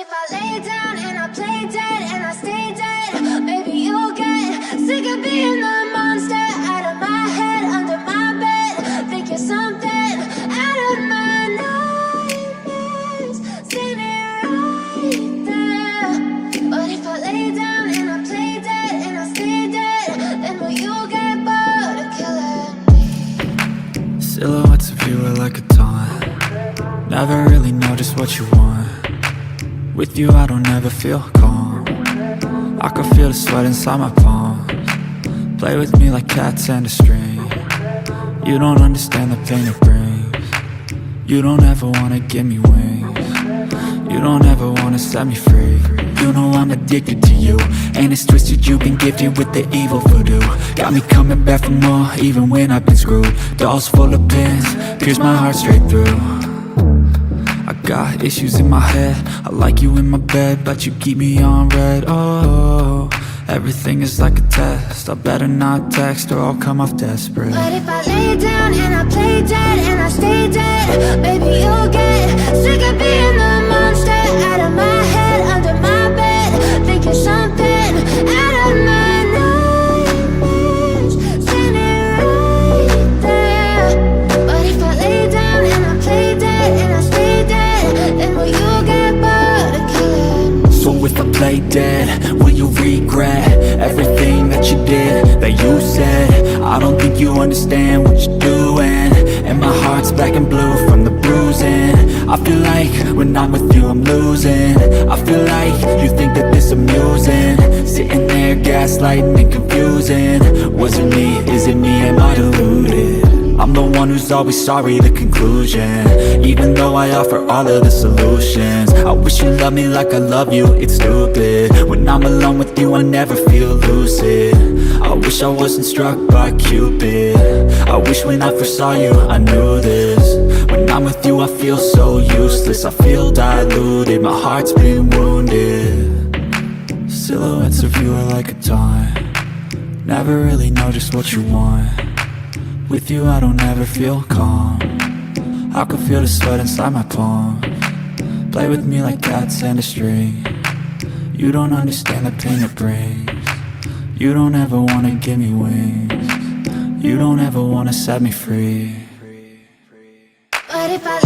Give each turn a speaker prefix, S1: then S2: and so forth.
S1: if I lay down and I play dead and I stay dead, maybe you'll get sick of being the monster out of my head, under my bed. Think you're something out of my nightmares, standing right there. But if I lay down and I play dead and I stay dead, then will you get bored of killing me?
S2: Silhouettes of you are like a taunt. Never really know just what you want. With you I don't ever feel calm. I can feel the sweat inside my palms. Play with me like cats and a string. You don't understand the pain it brings. You don't ever wanna give me wings. You don't ever wanna set me free. You know I'm addicted to you, and it's twisted, you've been gifted with the evil voodoo. Got me coming back for more, even when I've been screwed. Dolls full of pins, pierce my heart straight through. I got issues in my head, I like you in my bed, but you keep me on red. Oh, everything is like a test, I better not text or I'll come off desperate.
S1: But if I lay down and I play dead and I stay dead, maybe you'll get sick of being the monster out of my head, under my bed. Think you're something out of my nightmares, standing right there. But if I lay down and I play dead and I stay dead, then will you get bored of killing me?
S2: So if I play dead, will you regret everything that you did, that you said? I don't think you understand what you're doing, and my heart's black and blue from the bruising. I feel like when I'm with you I'm losing. I feel like you think that this amusing, sitting there gaslighting and confusing. Was it me? Is it me? Am I deluded? I'm the one who's always sorry, the conclusion, even though I offer all of the solutions. I wish you loved me like I love you, it's stupid. When I'm alone with you I never feel lucid. I wish I wasn't struck by Cupid. I wish when I first saw you I knew this. When I'm with you I feel so useless, I feel diluted, my heart's been wounded. Silhouettes of you are like a taunt. Never really know just what you want. With you I don't ever feel calm. I can feel the sweat inside my palms. Play with me like cats and a string. You don't understand the pain it brings. You don't ever wanna give me wings. You don't ever wanna set me free.
S1: But if I